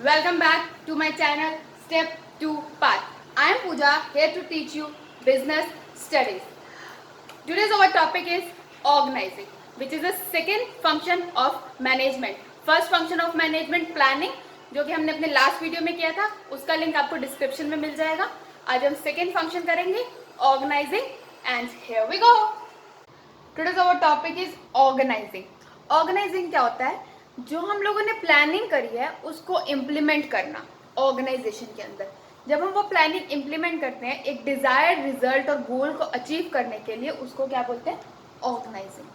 Welcome back to my channel Step 2 Path. I am Pooja, here to teach you business studies. Today's our topic is organizing, which is the second function of management. First function of management planning, जो कि हमने अपने last video में किया था, उसका link आपको description में मिल जाएगा. आज हम सेकेंड फंक्शन करेंगे organising and here we go. Today's our topic is organising. Organising क्या होता है? जो हम लोगों ने प्लानिंग करी है उसको इम्प्लीमेंट करना ऑर्गेनाइजेशन के अंदर. जब हम वो प्लानिंग इम्प्लीमेंट करते हैं एक डिजायर्ड रिजल्ट और गोल को अचीव करने के लिए, उसको क्या बोलते हैं? ऑर्गेनाइजिंग.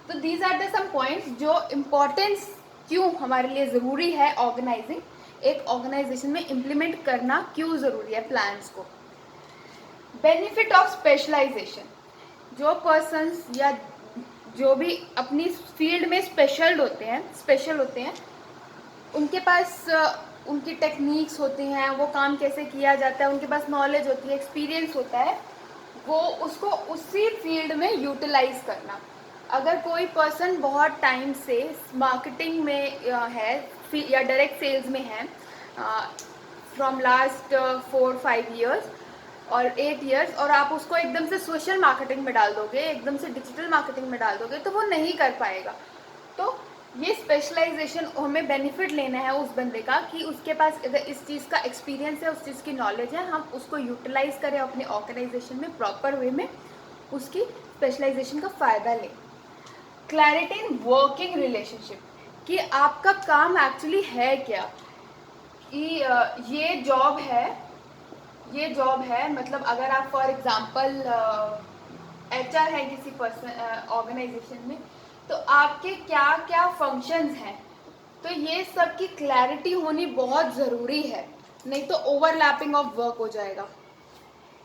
तो these are the some points जो इम्पोर्टेंस क्यों हमारे लिए ज़रूरी है. ऑर्गेनाइजिंग, एक ऑर्गेनाइजेशन में इम्प्लीमेंट करना क्यों ज़रूरी है प्लान्स को. Benefit of specialization. जो पर्सन्स या जो भी अपनी फील्ड में स्पेशल होते हैं उनके पास उनकी टेक्निक्स होती हैं, वो काम कैसे किया जाता है, उनके पास नॉलेज होती है, एक्सपीरियंस होता है, वो उसको उसी फील्ड में यूटिलाइज करना. अगर कोई पर्सन बहुत टाइम से मार्केटिंग में है या डायरेक्ट सेल्स में है फ्रॉम लास्ट 4-5 ईयर्स और 8 ईयर्स, और आप उसको एकदम से सोशल मार्केटिंग में डाल दोगे, एकदम से डिजिटल मार्केटिंग में डाल दोगे, तो वो नहीं कर पाएगा. तो ये स्पेशलाइजेशन हमें बेनिफिट लेना है उस बंदे का कि उसके पास इस चीज़ का एक्सपीरियंस है, उस चीज़ की नॉलेज है, हम उसको यूटिलाइज करें अपने ऑर्गेनाइजेशन में प्रॉपर वे में, उसकी स्पेशलाइजेशन का फ़ायदा लें. क्लैरिटी इन वर्किंग रिलेशनशिप, कि आपका काम एक्चुअली है क्या. कि ये जॉब है मतलब अगर आप फॉर एग्जांपल एचआर है किसी पर्सन ऑर्गेनाइजेशन में, तो आपके क्या क्या फंक्शंस हैं, तो ये सब की क्लैरिटी होनी बहुत ज़रूरी है, नहीं तो ओवरलैपिंग ऑफ वर्क हो जाएगा.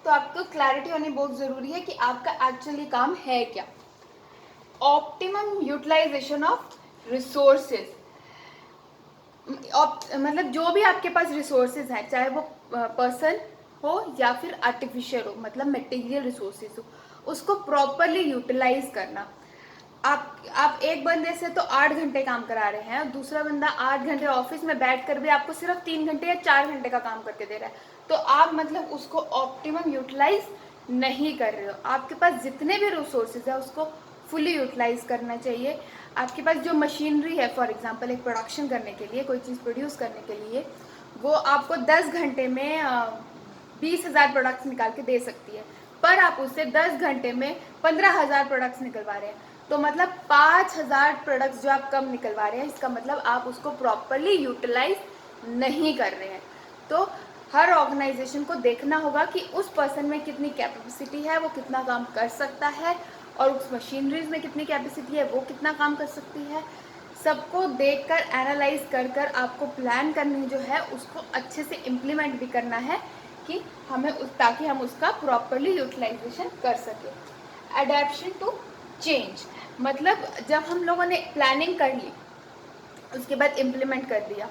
तो आपको क्लैरिटी होनी बहुत ज़रूरी है कि आपका एक्चुअली काम है क्या. ऑप्टिमम यूटिलाइजेशन ऑफ रिसोर्सेज, मतलब जो भी आपके पास रिसोर्सेज हैं, चाहे वो पर्सन हो या फिर आर्टिफिशियल हो, मतलब मटेरियल रिसोर्सेज हो, उसको प्रॉपरली यूटिलाइज करना. आप एक बंदे से तो 8 घंटे काम करा रहे हैं, दूसरा बंदा 8 घंटे ऑफिस में बैठ कर भी आपको सिर्फ 3 घंटे या 4 घंटे का काम करके दे रहा है, तो आप मतलब उसको ऑप्टिमम यूटिलाइज नहीं कर रहे हो. आपके पास जितने भी रिसोर्सेज है उसको फुली यूटिलाइज करना चाहिए. आपके पास जो मशीनरी है फॉर एग्जांपल एक प्रोडक्शन करने के लिए, कोई चीज़ प्रोड्यूस करने के लिए, वो आपको 10 घंटे में 20,000 प्रोडक्ट्स निकाल के दे सकती है, पर आप उससे 10 घंटे में 15,000 प्रोडक्ट्स निकलवा रहे हैं, तो मतलब 5,000 प्रोडक्ट्स जो आप कम निकलवा रहे हैं, इसका मतलब आप उसको प्रॉपरली यूटिलाइज नहीं कर रहे हैं. तो हर ऑर्गेनाइजेशन को देखना होगा कि उस पर्सन में कितनी कैपेसिटी है, वो कितना काम कर सकता है, और उस मशीनरीज में कितनी कैपेसिटी है, वो कितना काम कर सकती है. सबको देखकर एनालाइज कर कर आपको प्लान करनी जो है उसको अच्छे से इम्प्लीमेंट भी करना है कि ताकि हम उसका प्रॉपरली यूटिलाइजेशन कर सकें. अडेप्शन टू चेंज, मतलब जब हम लोगों ने प्लानिंग कर ली उसके बाद इम्प्लीमेंट कर दिया,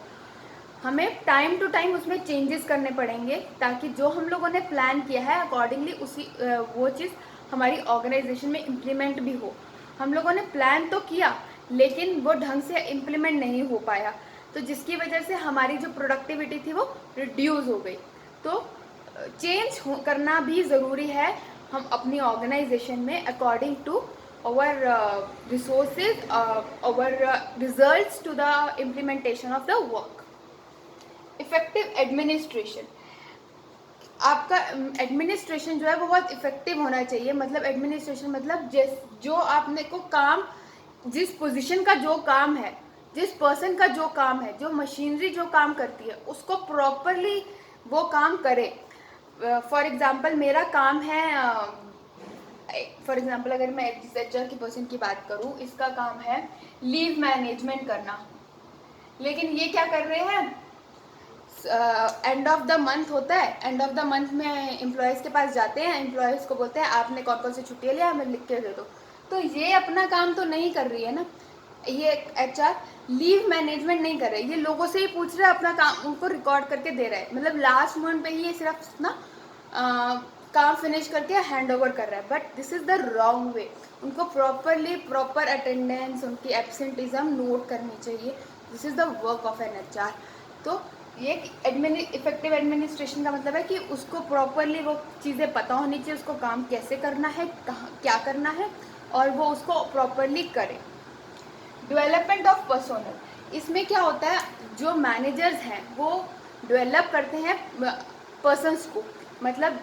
हमें टाइम टू टाइम उसमें चेंजेस करने पड़ेंगे ताकि जो हम लोगों ने प्लान किया है अकॉर्डिंगली उसी वो चीज़ हमारी ऑर्गेनाइजेशन में इम्प्लीमेंट भी हो. हम लोगों ने प्लान तो किया लेकिन वो ढंग से इम्प्लीमेंट नहीं हो पाया, तो जिसकी वजह से हमारी जो प्रोडक्टिविटी थी वो रिड्यूस हो गई. तो चेंज करना भी ज़रूरी है हम अपनी ऑर्गेनाइजेशन में according to our resources, our results to the implementation of the work. Effective administration, आपका एडमिनिस्ट्रेशन जो है वो बहुत इफेक्टिव होना चाहिए. मतलब एडमिनिस्ट्रेशन मतलब जो आपने को काम, जिस पोजीशन का जो काम है, जिस पर्सन का जो काम है, जो मशीनरी जो काम करती है, उसको प्रॉपरली वो काम करे. फॉर एग्जांपल मेरा काम है, फॉर एग्जांपल अगर मैं एचआर की पर्सन की बात करूं, इसका काम है लीव मैनेजमेंट करना, लेकिन ये क्या कर रहे हैं, एंड ऑफ द मंथ होता है, एंड ऑफ द मंथ में एम्प्लॉयज़ के पास जाते हैं, एम्प्लॉयज़ को बोलते हैं आपने कौन कौन सी छुट्टियाँ लिया हमें लिख के दे दो. तो ये अपना काम तो नहीं कर रही है ना, ये एचआर लीव मैनेजमेंट नहीं कर रहे, ये लोगों से ही पूछ रहा है, अपना काम उनको रिकॉर्ड करके दे रहा है, मतलब लास्ट मोमेंट पे ही ये सिर्फ ना काम फिनिश करके हैंड ओवर कर रहा है. But this is the wrong way. उनको प्रॉपर अटेंडेंस, उनकी एब्सेंटिज्म नोट करनी चाहिए. This is the work of an HR. तो ये इफेक्टिव एडमिनिस्ट्रेशन का मतलब है कि उसको प्रॉपरली वो चीज़ें पता होनी चाहिए, उसको काम कैसे करना है, कहाँ क्या करना है, और वो उसको प्रॉपरली करे। डेवलपमेंट ऑफ पर्सोनल, इसमें क्या होता है, जो मैनेजर्स हैं वो डेवलप करते हैं पर्सन्स को। मतलब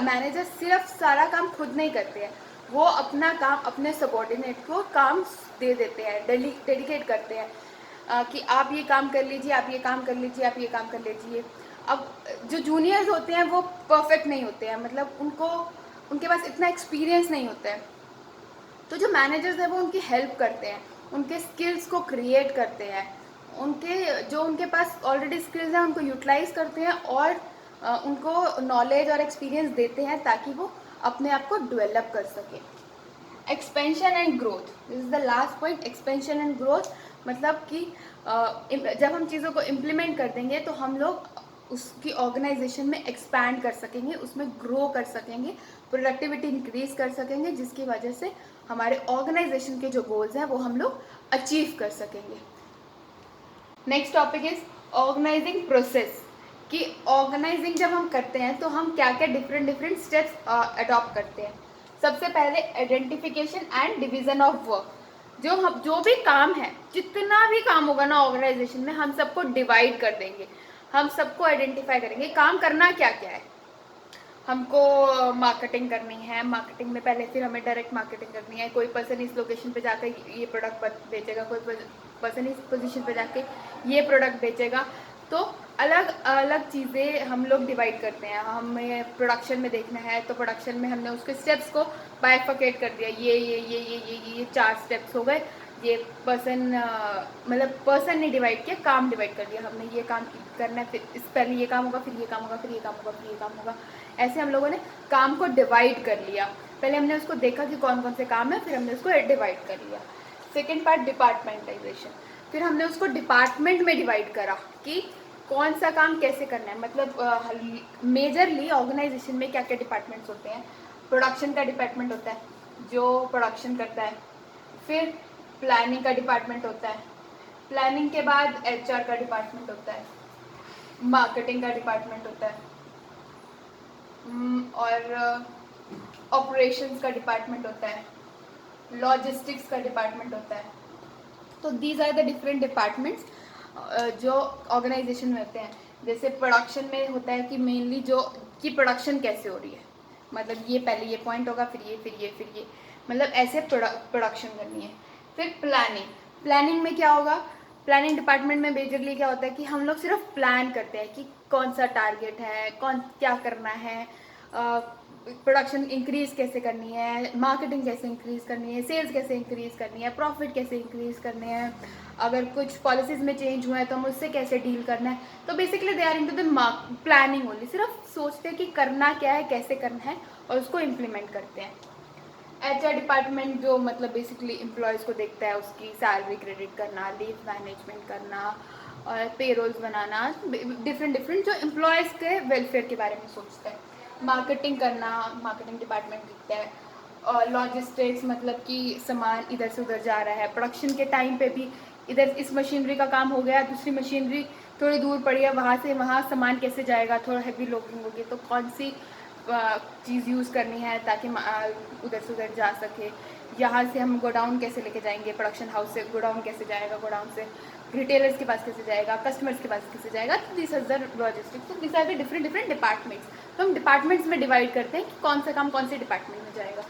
मैनेजर सिर्फ सारा काम खुद नहीं करते हैं, वो अपना काम अपने सबॉर्डिनेट को काम दे देते हैं, डेलीकेट करते हैं कि आप ये काम कर लीजिए, आप ये काम कर लीजिए, आप ये काम कर लीजिए। अब जो जूनियर्स होते हैं वो परफेक्ट नहीं होते हैं, मतलब उनके पास इतना एक्सपीरियंस नहीं होता है, तो जो मैनेजर्स हैं वो उनकी हेल्प करते हैं, उनके स्किल्स को क्रिएट करते हैं, उनके पास ऑलरेडी स्किल्स हैं उनको यूटिलाइज करते हैं, और उनको नॉलेज और एक्सपीरियंस देते हैं ताकि वो अपने आप को डेवलप कर सके। Expansion and growth, this is the last point, expansion and growth. मतलब कि जब हम चीज़ों को इम्प्लीमेंट कर देंगे तो हम लोग उसकी ऑर्गेनाइजेशन में एक्सपैंड कर सकेंगे, उसमें ग्रो कर सकेंगे, प्रोडक्टिविटी इंक्रीज कर सकेंगे, जिसकी वजह से हमारे ऑर्गेनाइजेशन के जो गोल्स हैं वो हम लोग अचीव कर सकेंगे। Next topic is organizing process, कि ऑर्गेनाइजिंग जब हम करते हैं तो हम क्या क्या डिफरेंट स्टेप्स अडॉप्ट करते हैं। सबसे पहले identification and division of work, जो भी काम है, जितना भी काम होगा ना ऑर्गेनाइजेशन में, हम सबको डिवाइड कर देंगे, हम सबको आइडेंटिफाई करेंगे काम करना क्या क्या है। हमको मार्केटिंग करनी है, मार्केटिंग में पहले फिर हमें डायरेक्ट मार्केटिंग करनी है, कोई पर्सन इस लोकेशन पे जाकर ये प्रोडक्ट बेचेगा, कोई पर्सन इस पोजीशन पे जाके ये प्रोडक्ट बेचेगा। तो अलग अलग चीज़ें हम लोग डिवाइड करते हैं। हमें प्रोडक्शन में देखना है तो प्रोडक्शन में हमने उसके स्टेप्स को बाइफर्केट कर दिया, ये 4 स्टेप्स हो गए। ये पर्सन मतलब पर्सन ने डिवाइड किया, काम डिवाइड कर दिया, हमने ये काम करना है, फिर इस पहले ये काम होगा, फिर ये काम होगा, फिर ये काम होगा, फिर ये काम होगा। ऐसे हम लोगों ने काम को डिवाइड कर लिया। पहले हमने उसको देखा कि कौन कौन से काम है, फिर हमने उसको डिवाइड कर लिया। सेकेंड पार्ट डिपार्टमेंटाइजेशन, फिर हमने उसको डिपार्टमेंट में डिवाइड करा कि कौन सा काम कैसे करना है। मतलब मेजरली ऑर्गेनाइजेशन में क्या क्या डिपार्टमेंट्स होते हैं। प्रोडक्शन का डिपार्टमेंट होता है जो प्रोडक्शन करता है, फिर प्लानिंग का डिपार्टमेंट होता है, प्लानिंग के बाद एचआर का डिपार्टमेंट होता है, मार्केटिंग का डिपार्टमेंट होता है, और ऑपरेशंस का डिपार्टमेंट होता है, लॉजिस्टिक्स का डिपार्टमेंट होता है। तो these are the different departments जो ऑर्गेनाइजेशन में होते हैं। जैसे प्रोडक्शन में होता है कि मेनली जो कि प्रोडक्शन कैसे हो रही है, मतलब ये पहले ये पॉइंट होगा, फिर ये, मतलब ऐसे प्रोडक्शन करनी है। फिर प्लानिंग में क्या होगा, प्लानिंग डिपार्टमेंट में बेसिकली क्या होता है कि हम लोग सिर्फ प्लान करते हैं कि कौन सा टारगेट है, कौन क्या करना है, प्रोडक्शन इंक्रीज कैसे करनी है, मार्केटिंग कैसे इंक्रीज करनी है, सेल्स कैसे इंक्रीज करनी है, प्रॉफिट कैसे इंक्रीज करने हैं, अगर कुछ पॉलिसीज में चेंज हुआ है तो हम उससे कैसे डील करना है। तो basically they are into the planning only, सिर्फ सोचते हैं कि करना क्या है, कैसे करना है, और उसको इम्प्लीमेंट करते हैं। एचआर डिपार्टमेंट जो मतलब बेसिकली एम्प्लॉयज़ को देखता है, उसकी सैलरी क्रेडिट करना, लीव मैनेजमेंट करना, और पेरोल्स बनाना, डिफरेंट जो एम्प्लॉयज़ के वेलफेयर के बारे में सोचता है। मार्केटिंग करना, मार्केटिंग डिपार्टमेंट देखता है। और लॉजिस्टिक्स मतलब कि सामान इधर से उधर जा रहा है, प्रोडक्शन के टाइम पे भी इधर इस मशीनरी का काम हो गया, दूसरी मशीनरी थोड़ी दूर पड़ी है, वहाँ से वहाँ सामान कैसे जाएगा, थोड़ा हैवी लोडिंग होगी तो कौन सी चीज़ यूज़ करनी है ताकि उधर से उधर जा सके। यहाँ से हम गोडाउन कैसे लेके जाएंगे, प्रोडक्शन हाउस से गोडाउन कैसे जाएगा, गोडाउन से रिटेलर्स के पास कैसे जाएगा, कस्टमर्स के पास कैसे जाएगा। तो दिस इज द लॉजिस्टिक्स। तो this are the different departments. तो हम डिपार्टमेंट्स में डिवाइड करते हैं कि कौन सा काम कौन से डिपार्टमेंट में जाएगा।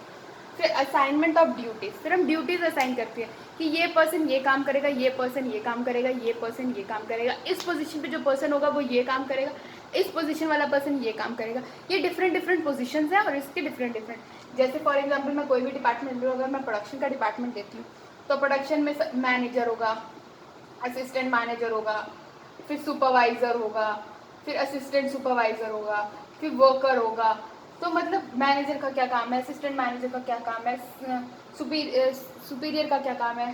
फिर असाइनमेंट ऑफ ड्यूटीज़, फिर हम ड्यूटीज़ असाइन करते हैं कि ये पर्सन ये काम करेगा, ये पर्सन ये काम करेगा, ये पर्सन ये काम करेगा, इस पोजीशन पे जो पर्सन होगा वो ये काम करेगा, इस पोजीशन वाला पर्सन ये काम करेगा। ये डिफरेंट पोजीशंस हैं और इसके डिफरेंट जैसे फॉर एग्जांपल मैं कोई भी डिपार्टमेंट लूँ, अगर मैं प्रोडक्शन का डिपार्टमेंट देती हूँ तो प्रोडक्शन में मैनेजर होगा, असिस्टेंट मैनेजर होगा, फिर सुपरवाइज़र होगा, फिर असिस्टेंट सुपरवाइज़र होगा, फिर वर्कर होगा। तो मतलब मैनेजर का क्या काम है, असिस्टेंट मैनेजर का क्या काम है, सुपीरियर का क्या काम है,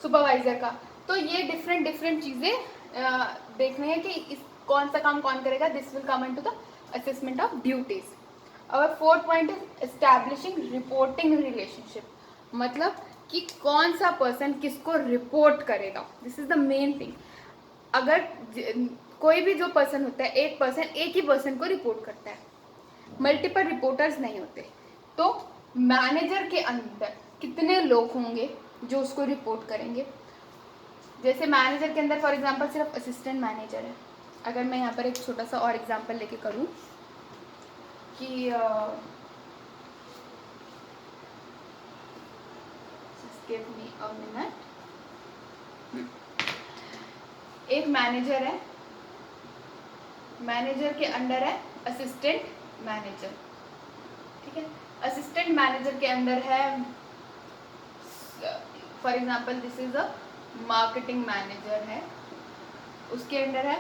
सुपरवाइज़र का। तो ये डिफरेंट चीज़ें देखनी है कि इस कौन सा काम कौन करेगा। This will come into the assessment of duties. और fourth point is establishing reporting relationship, मतलब कि कौन सा पर्सन किसको रिपोर्ट करेगा। This is the main thing. अगर कोई भी जो पर्सन होता है, एक पर्सन एक ही पर्सन को रिपोर्ट करता है, मल्टीपल रिपोर्टर्स नहीं होते। तो मैनेजर के अंदर कितने लोग होंगे जो उसको रिपोर्ट करेंगे? जैसे मैनेजर के अंदर फॉर एग्जांपल सिर्फ असिस्टेंट मैनेजर है। अगर मैं यहाँ पर एक छोटा सा और एग्जांपल लेके करूँ कि just give me a minute। एक मैनेजर है, मैनेजर के अंडर है असिस्टेंट मैनेजर, ठीक है। असिस्टेंट मैनेजर के अंदर है for example this is a marketing manager है, उसके अंडर है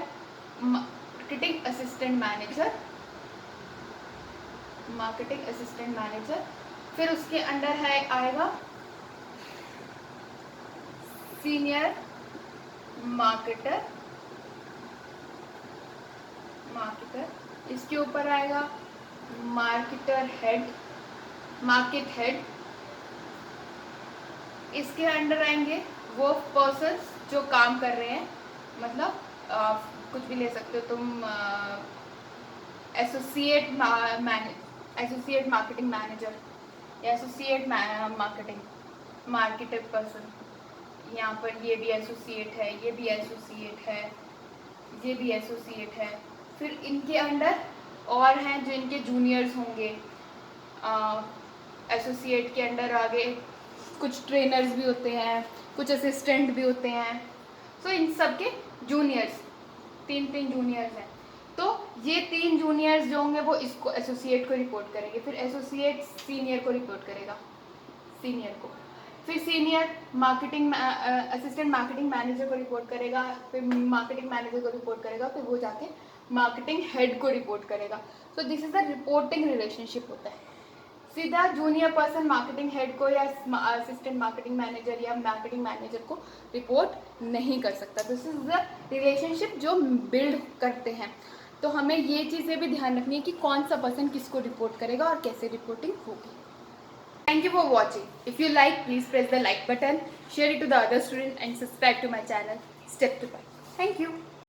marketing assistant manager, marketing assistant manager. फिर उसके अंडर है आएगा सीनियर मार्केटर, इसके ऊपर आएगा मार्केटर हेड, मार्केट हेड। इसके अंडर आएंगे वो पर्सन्स जो काम कर रहे हैं, मतलब कुछ भी ले सकते हो तुम, एसोसिएट मार्केटिंग मैनेजर या एसोसिएट मार्केटर पर्सन। यहाँ पर ये भी एसोसिएट है, ये भी एसोसिएट है, ये भी एसोसिएट है। फिर इनके अंडर और हैं जो इनके जूनियर्स होंगे। एसोसिएट के अंडर आगे कुछ ट्रेनर्स भी होते हैं, कुछ असिस्टेंट भी होते हैं। तो इन सब के जूनियर्स, तीन जूनियर्स हैं। तो ये 3 जूनियर्स जो होंगे वो इसको एसोसिएट को रिपोर्ट करेंगे, फिर एसोसिएट सीनियर को रिपोर्ट करेगा, सीनियर को, फिर senior marketing assistant marketing manager को रिपोर्ट करेगा, फिर मार्केटिंग मैनेजर को रिपोर्ट करेगा, फिर वो जाके मार्केटिंग हेड को रिपोर्ट करेगा। So this is the reporting relationship होता है। सीधा जूनियर पर्सन मार्केटिंग हेड को या असिस्टेंट मार्केटिंग मैनेजर या मार्केटिंग मैनेजर को रिपोर्ट नहीं कर सकता। दिस इज द रिलेशनशिप जो बिल्ड करते हैं। तो हमें ये चीज़ें भी ध्यान रखनी है कि कौन सा पर्सन किसको रिपोर्ट करेगा और कैसे रिपोर्टिंग होगी। Thank you for watching. If you like, please press the like button, share it to the other students and subscribe to my channel Step to Pi. Thank you.